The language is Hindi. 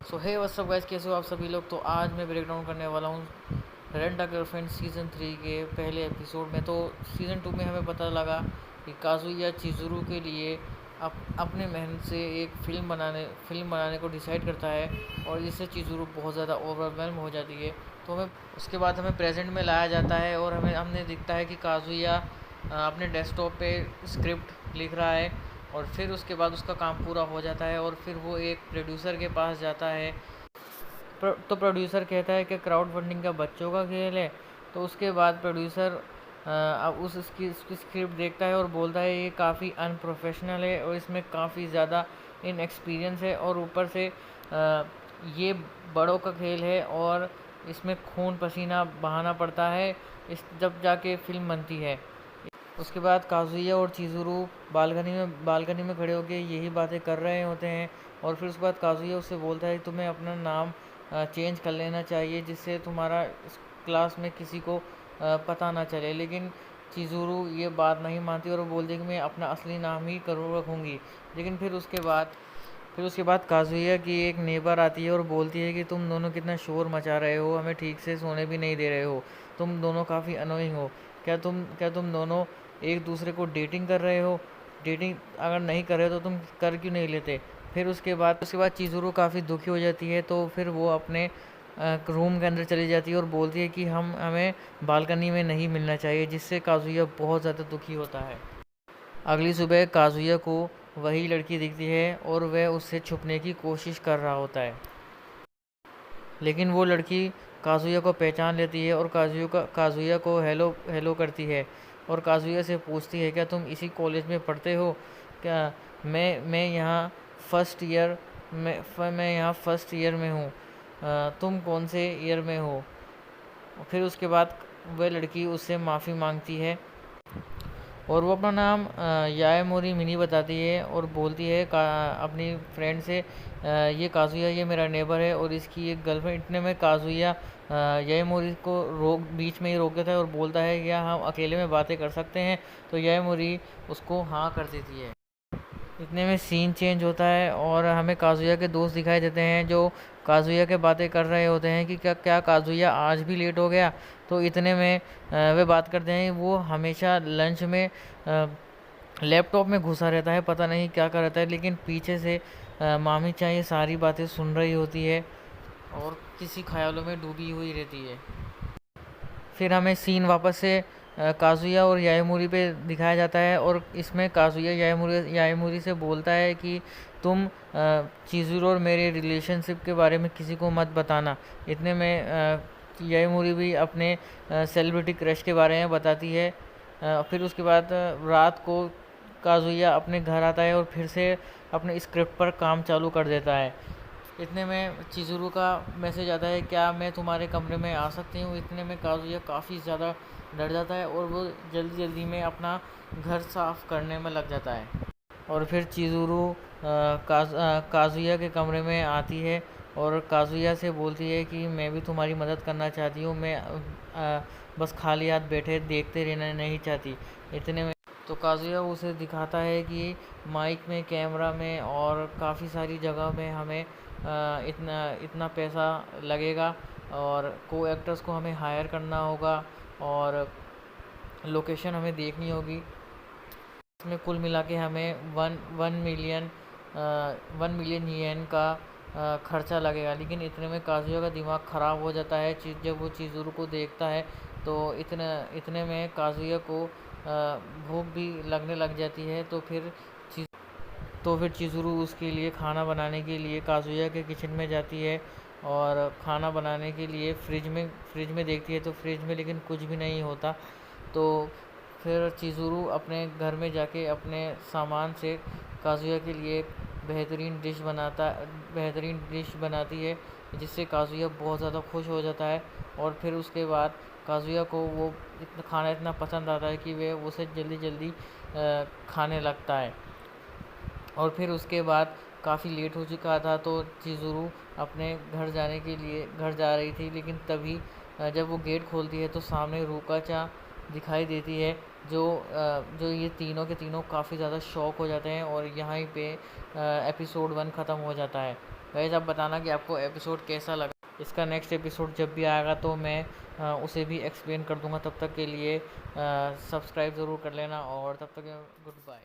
सो हे व्हाट्स अप गाइस, कैसे हो आप सभी लोग। तो आज मैं ब्रेक डाउन करने वाला हूँ रेंट अ गर्लफ्रेंड सीज़न 3 के पहले एपिसोड में। तो सीज़न 2 में हमें पता लगा कि काजुया चिज़ुरू के लिए अपने मेहनत से एक फ़िल्म बनाने को डिसाइड करता है, और जिससे चिज़ुरू बहुत ज़्यादा ओवरवेल्म हो जाती है। तो हमें उसके बाद हमें प्रेजेंट में लाया जाता है, और हमने दिखता है कि काजुया अपने डेस्कटॉप पे स्क्रिप्ट लिख रहा है, और फिर उसके बाद उसका काम पूरा हो जाता है, और फिर वो एक प्रोड्यूसर के पास जाता है। तो प्रोड्यूसर कहता है कि क्राउड फंडिंग का बच्चों का खेल है। तो उसके बाद प्रोड्यूसर अब उसकी स्क्रिप्ट देखता है और बोलता है ये काफ़ी अनप्रोफेशनल है, और इसमें काफ़ी ज़्यादा इनएक्सपीरियंस है, और ऊपर से ये बड़ों का खेल है, और इसमें खून पसीना बहाना पड़ता है इस जब जाके फिल्म बनती है। उसके बाद काजुया और चिज़ुरू बालकनी में खड़े होकर यही बातें कर रहे होते हैं, और फिर उसके बाद काजुया उससे बोलता है कि तुम्हें अपना नाम चेंज कर लेना चाहिए, जिससे तुम्हारा इस क्लास में किसी को पता ना चले। लेकिन चिज़ुरू ये बात नहीं मानती, और वो बोलती है कि मैं अपना असली नाम ही करूँ रखूँगी। लेकिन फिर उसके बाद काजुया की एक नेबर आती है और बोलती है कि तुम दोनों कितना शोर मचा रहे हो, हमें ठीक से सोने भी नहीं दे रहे हो, तुम दोनों काफ़ी अनोइंग हो। क्या तुम दोनों एक दूसरे को डेटिंग कर रहे हो? डेटिंग अगर नहीं कर रहे हो तो तुम कर क्यों नहीं लेते? फिर उसके बाद चिज़ुरू काफ़ी दुखी हो जाती है, तो फिर वो अपने रूम के अंदर चली जाती है और बोलती है कि हमें बालकनी में नहीं मिलना चाहिए, जिससे काजुया बहुत ज़्यादा दुखी होता है। अगली सुबह काजुया को वही लड़की दिखती है, और वह उससे छुपने की कोशिश कर रहा होता है। लेकिन वो लड़की काजुया को पहचान लेती है, और काजुया को हेलो हेलो करती है, और काजुया से पूछती है क्या तुम इसी कॉलेज में पढ़ते हो क्या? मैं यहाँ फर्स्ट ईयर में हूँ। तुम कौन से ईयर में हो? फिर उसके बाद वह लड़की उससे माफ़ी मांगती है, और वो अपना नाम याएमोरी मिनी बताती है, और बोलती है अपनी फ्रेंड से ये काजुया ये मेरा नेबर है और इसकी एक गर्लफ्रेंड। इतने में काजुया याएमोरी को बीच में ही रोक देता है और बोलता है क्या हम अकेले में बातें कर सकते हैं? तो याएमोरी उसको हाँ कर देती है। इतने में सीन चेंज होता है, और हमें काजुया के दोस्त दिखाई देते हैं, जो काजुया के बातें कर रहे होते हैं कि क्या क्या काजुया आज भी लेट हो गया। तो इतने में वे बात करते हैं, वो हमेशा लंच में लैपटॉप में घुसा रहता है, पता नहीं क्या कर रहता है, लेकिन पीछे से मामी चाह ये सारी बातें सुन रही होती है, और किसी ख्यालों में डूबी हुई रहती है। फिर हमें सीन वापस से काजुया और याएमूरी पे दिखाया जाता है, और इसमें काजुया याएमूरी से बोलता है कि तुम चिज़ुरो और मेरे रिलेशनशिप के बारे में किसी को मत बताना। इतने में याएमूरी भी अपने सेलिब्रिटी क्रश के बारे में बताती है। फिर उसके बाद रात को काजुया अपने घर आता है, और फिर से अपने स्क्रिप्ट पर काम चालू कर देता है। इतने में चिज़ुरू का मैसेज आता है क्या मैं तुम्हारे कमरे में आ सकती हूँ? इतने में काजुया काफ़ी ज़्यादा डर जाता है, और वो जल्दी जल्दी में अपना घर साफ करने में लग जाता है। और फिर चिज़ुरू काजुया के कमरे में आती है, और काजुया से बोलती है कि मैं भी तुम्हारी मदद करना चाहती हूँ, मैं बस खाली हाथ बैठे देखते रहना नहीं चाहती। इतने में तो काजुया उसे दिखाता है कि माइक में, कैमरा में, और काफ़ी सारी जगह में हमें इतना इतना पैसा लगेगा, और को एक्टर्स को हमें हायर करना होगा, और लोकेशन हमें देखनी होगी। इसमें कुल मिला के हमें 1 मिलियन येन का खर्चा लगेगा। लेकिन इतने में काजुया का दिमाग ख़राब हो जाता है। जब वो चिज़ुरू को देखता है, तो इतने में काजुया को भूख भी लगने लग जाती है। तो फिर चिज़ुरू उसके लिए खाना बनाने के लिए काजुया के किचन में जाती है, और खाना बनाने के लिए फ्रिज में देखती है, तो फ्रिज में लेकिन कुछ भी नहीं होता। तो फिर चिज़ुरू अपने घर में जाके अपने सामान से काजुया के लिए बेहतरीन डिश बनाती है, जिससे काजुया बहुत ज़्यादा खुश हो जाता है। और फिर उसके बाद काजुया को वो खाना इतना पसंद आता है कि वह उसे जल्दी जल्दी खाने लगता है। और फिर उसके बाद काफ़ी लेट हो चुका था, तो चिज़ुरू अपने घर जा रही थी, लेकिन तभी जब वो गेट खोलती है तो सामने रूका-चा दिखाई देती है, जो ये तीनों के तीनों काफ़ी ज़्यादा शॉक हो जाते हैं, और यहाँ पे एपिसोड 1 ख़त्म हो जाता है। गाइस आप बताना कि आपको एपिसोड कैसा लगा। इसका नेक्स्ट एपिसोड जब भी आएगा तो मैं उसे भी एक्सप्लेन कर दूंगा। तब तक के लिए सब्सक्राइब ज़रूर कर लेना और तब तक गुड बाय।